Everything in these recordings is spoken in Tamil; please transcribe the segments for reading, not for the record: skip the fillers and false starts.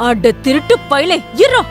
அட திருட்டு பையலே இறா.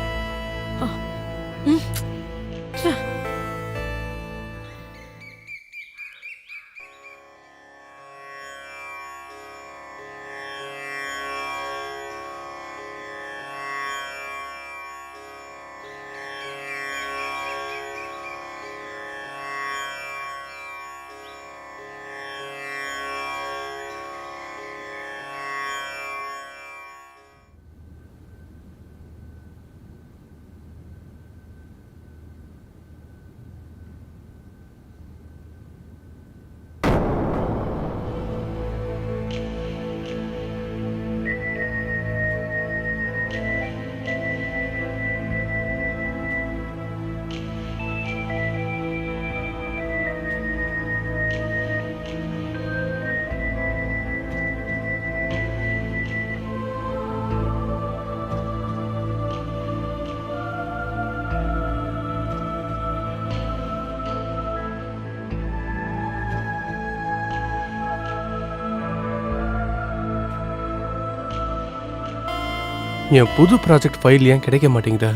என் புது ப்ராஜெக்ட் ஃபைல் ஏன் கிடைக்க மாட்டேங்குதா?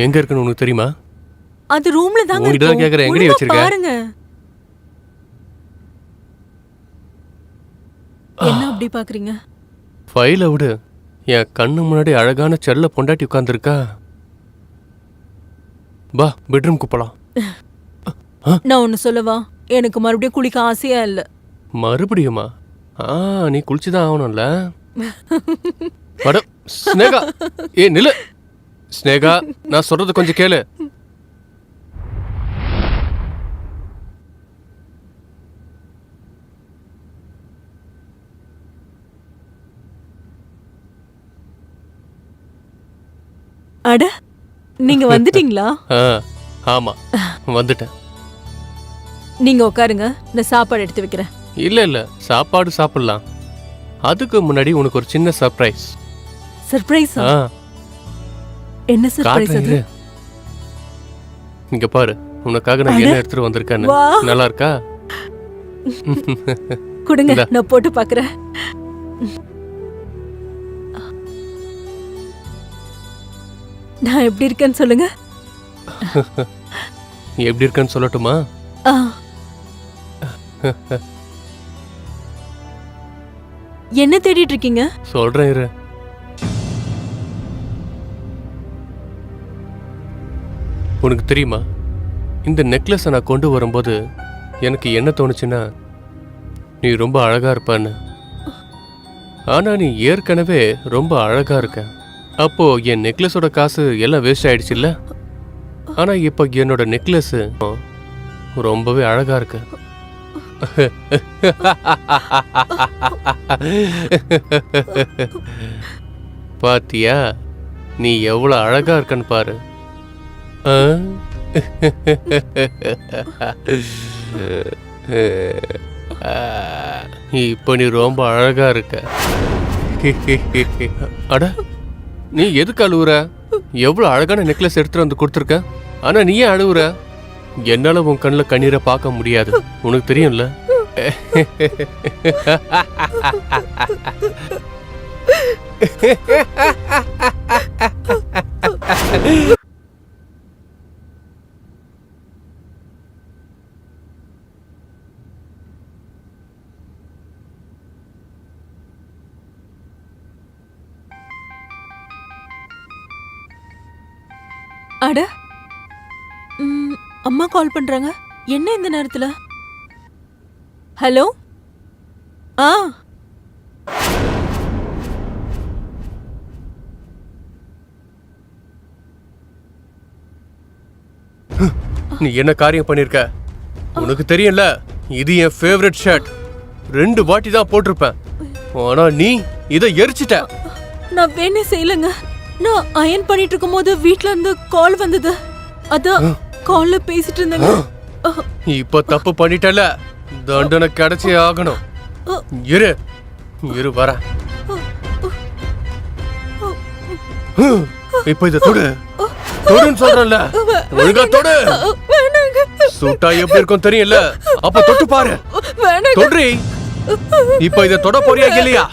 எங்க இருக்குன்னு உனக்கு தெரியுமா? அது ரூம்ல தாங்க உன்கிட்ட தான் கேக்குறேன், எங்கடி வச்சிருக்க? பாருங்க. என்ன அப்படி பாக்குறீங்க? ஃபைலை விடு, என் கண்ணு முன்னாடி அழகான செல்ல பொண்டாட்டி உட்கார்ந்துருக்கா. வா பெட்ரூம்க்கு போலாம். நான் ஒன்னு சொல்லவா? எனக்கு மறுபடியும் குளிக்க ஆசையா இல்ல. மறுபடியுமா? நீ குளிச்சுதான் ஆகணும்ல. ஸ்னேகா, நில்லு. ஸ்னேகா, நான் சொல்றது கொஞ்சம் கேளு. அட, நீங்க வந்துட்டீங்களா? ஆமா, வந்துட்டேன். நீங்க உட்காருங்க, நான் சாப்பாடு எடுத்து வைக்கிறேன். இல்ல சாப்பாடு சாப்பிடலாம். அதுக்கு முன்னாடி உனக்கு ஒரு சின்ன சர்ப்ரைஸ். சர்ப்ரைஸா? என்ன சர்ப்ரைஸ் அது? இங்க பாரு, உனக்காக நான் என்ன எடுத்துட்டு வந்திருக்கேன்னு. நல்லா இருக்கா? கொடுங்க, நான் போட்டு பார்க்கறேன். நான் எப்படி இருக்கேன்னு சொல்லுங்க. எப்படி இருக்கேன்னு சொல்லட்டுமா? என்ன தேடிட்டு இருக்கீங்க? சொல்றேன் இரு. உனக்கு தெரியுமா, இந்த நெக்லஸை நான் கொண்டு வரும்போது எனக்கு என்ன தோணுச்சுன்னா, நீ ரொம்ப அழகா இருப்பான்னு. ஆனா நீ ஏற்கனவே ரொம்ப அழகா இருக்க. அப்போ என் நெக்லஸோட காசு எல்லாம் வேஸ்ட் ஆயிடுச்சு இல்ல? ஆனா இப்ப என்னோட நெக்லஸ் ரொம்பவே அழகா இருக்கு. பாத்தியா, நீ எவ்வளவு அழகா இருக்கன்னு பாரு. இப்ப நீ ரொம்ப அழகா இருக்க. அட, நீ எதுக்கு அழுவுற? எவ்வளவு அழகான நெக்லஸ் எடுத்துட்டு வந்து கொடுத்துருக்க. ஆனா நீ ஏன் அழுவுற? என்னால உன் கண்ணுல கண்ணீரை பார்க்க முடியாது, உனக்கு தெரியும்ல. அட, அம்மா கால் பண்றாங்க. என்ன இந்த நேரத்துல? ஹலோ, ஆ நீ என்ன காரியம் பண்ணிருக்க? உனக்கு தெரியல, இது என் ஃபேவரட் ஷர்ட். 2 வாட்டி தான் போட்டிருப்பேன். ஆனா நீ இதை எரிச்சிட்ட. நான் வேணே செய்யலங்க. நான் அயன் பண்ணிட்டு இருக்கும்போது வீட்ல இருந்து கால் வந்தது. அதான் கால்ல பேசிட்டு இருந்தேங்க. இப்ப தப்பு பண்ணிட்டல, தண்டனை கிடைச்சே ஆகணும். இரு இரு வர. இப்ப இத தொடு, தொடுன்னு சொல்றேன்ல, ஒழுங்கா தொடு. சூட்டா எப்படி இருக்கும் தெரியல, அப்ப தொட்டு பாரு. தொடுறி. இப்ப இத தொட போறியா இல்லையா?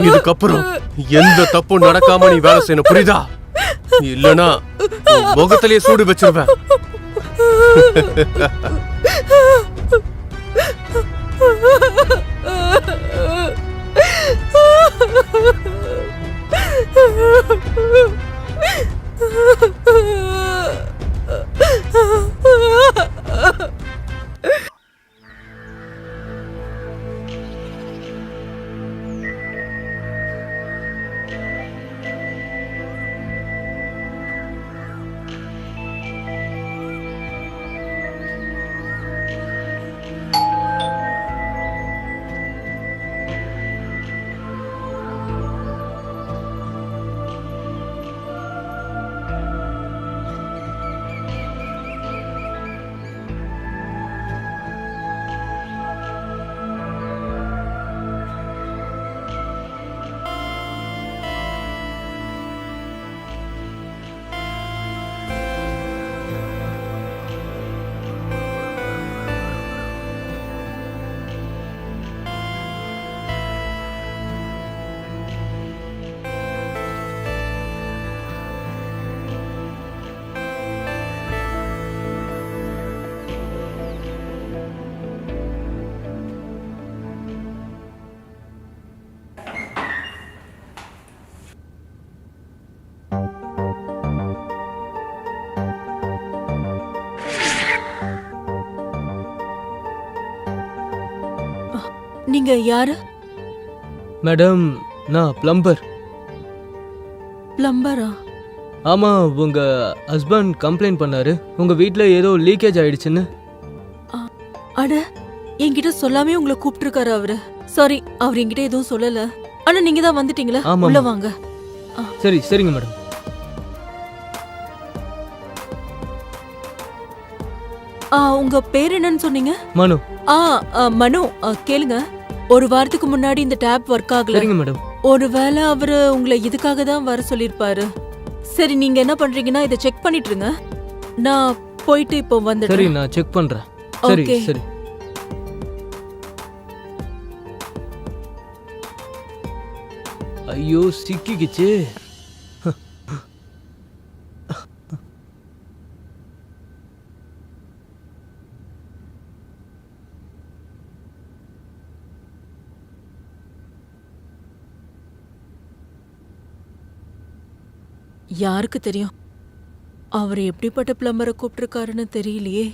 இதுக்கப்புறம் எந்த தப்பும் நடக்காம நீ வேலை செய்யணும், புரியுதா? இல்லனா முகத்திலேயே சூடு வச்சிருவேன். நீங்க யாரு? மேடம், நான் பிளம்பர். பிளம்பரா? ஆமா, உங்க ஹஸ்பண்ட் கம்ப்ளைண்ட் பண்ணாரு, உங்க வீட்ல ஏதோ லீக்கேஜ் ஆயிடுச்சுன்னு. அட, என்கிட்ட சொல்லாமே உங்களை கூப்பிட்டுருக்காரு அவரு. சாரி, அவர் என்கிட்ட எதுவும் சொல்லல. ஆனா நீங்க தான் வந்துட்டீங்களா? ஆமா. உள்ள வாங்க. சரி சரிங்க மேடம். உங்க பேர் என்னன்னு சொன்னீங்க? மனு. மனு, கேளுங்க. ஒரு வாரத்துக்கு முன்னாடி இந்த டேப் ஒர்க் ஆகல. சரிங்க மேடம். ஒருவேளை அவரு உங்களை இதுக்காக தான் வர சொல்லிருப்பாரு. சரி, நீங்க என்ன பண்றீங்கன்னா இதை செக் பண்ணிட்டு இருங்க. நான் போயிட்டு இப்போ சரி, வந்துடுறேன். நான் செக் பண்றேன். சரி Okay. சரி. ஐயோ, சிக்கிக்கிச்சு. யாருக்கு தெரியும்? அவர் எப்படிப்பட்ட பிளம்பரை கூப்பிட்டுருக்காருன்னு தெரியலையே.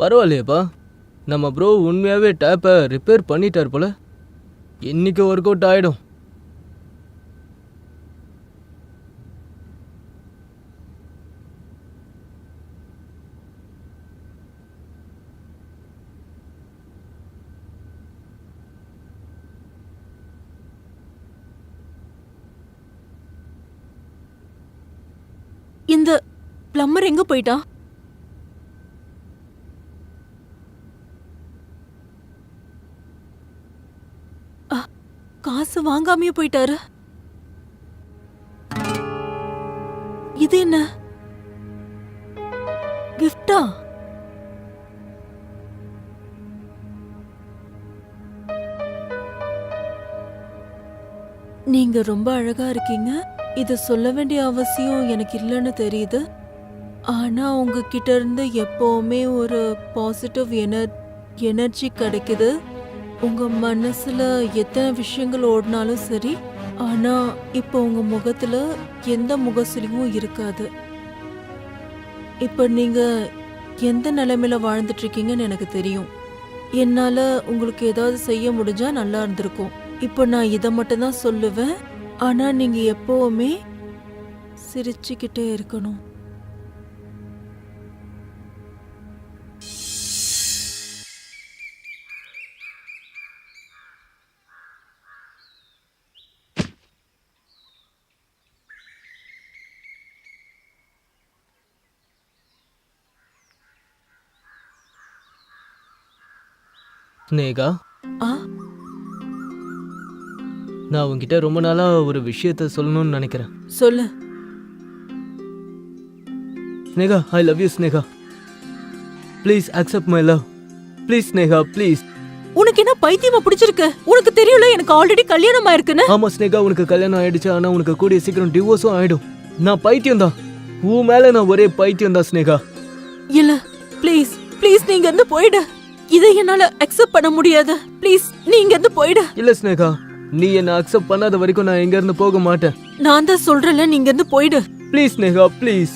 பரவாயில்லையேப்பா, நம்ம ப்ரோ உண்மையாகவே டேப்பை ரிப்பேர் பண்ணிட்டார் போல. இன்னைக்கு ஒர்க் அவுட் ஆகிடும். இந்த பிளம்பர் எங்க போயிட்டா? காசு வாங்காமையே போயிட்டாரு. இது என்ன கிஃப்டா? நீங்க ரொம்ப அழகா இருக்கீங்க. இத சொல்ல வேண்டிய அவசியம் எனக்கு இல்லைன்னு தெரியுது. ஆனா உங்ககிட்ட இருந்து எப்பவுமே ஒரு பாசிட்டிவ் எனர்ஜி கிடைக்குது. உங்க மனசுல எத்தனை விஷயங்கள் ஓடினாலும் சரி, ஆனா இப்போ உங்க முகத்துல எந்த முகசுலியும் இருக்காது. இப்ப நீங்க எந்த நிலைமையில வாழ்ந்துட்டு இருக்கீங்கன்னு எனக்கு தெரியும். என்னால உங்களுக்கு ஏதாவது செய்ய முடிஞ்சா நல்லா இருந்திருக்கும். இப்போ நான் இதை மட்டும் தான் சொல்லுவேன். ஆனா நீங்க எப்பவுமே சிரிச்சுக்கிட்டே இருக்கணும். ஸ்னேகா, ஆ நான் உங்ககிட்ட ரொம்ப நாளாக ஒரு விஷயத்த சொல்லணும்னு நினைக்கிறேன். சொல்லு. Sneha, I love you Sneha. Please accept my love. Please Sneha, please. உனக்கு என்ன பைத்தியமா பிடிச்சிருக்கு? உனக்கு தெரியல எனக்கு ஆல்ரெடி கல்யாணம் ஆயிருக்குன்னு. ஆமா ஸ்னேகா, உனக்கு கல்யாணம் ஆயிடுச்சு. ஆனா உனக்கு கூடிய சீக்கிரம் டிவோர்ஸும் ஆயிடும். நான் பைத்தியம் தான். உன் மேல நான் ஒரே பைத்தியம் தான் ஸ்னேகா. இல்ல ப்ளீஸ் ப்ளீஸ் நீங்க இருந்து போயிடு. இதை என்னால அக்செப்ட் பண்ண முடியாது. ப்ளீஸ் நீங்க இருந்து போயிடு. இல்ல ஸ்னேகா, நீ என்ன அக்செப்ட் பண்ணாத வரைக்கும் நான் எங்க இருந்து போக மாட்டேன். நான் தான் சொல்றேன்ல, நீங்க இருந்து போயிடு. Please Sneha, please.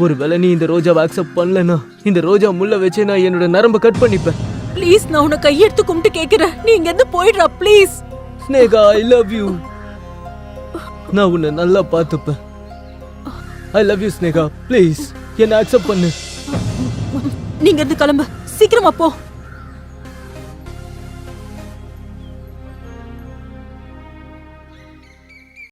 ஒருவேளை நீ இந்த ரோஜாவை அக்செப்ட் பண்ணலனா, இந்த ரோஜா முள்ள வச்சு நான் என்னோட நரம்ப கட் பண்ணிப்பேன். ப்ளீஸ் நான் உன்னை கையெடுத்து கும்பிட்டு கேக்குறேன், நீங்க இருந்து போயிடுறா please. Sneha, I love you. நான் உன்னை நல்லா பார்த்துப்பேன். I love you Sneha, please என்ன அக்செப்ட் பண்ணு. நீங்க இருந்து கிளம்பு, சீக்கிரமா போ.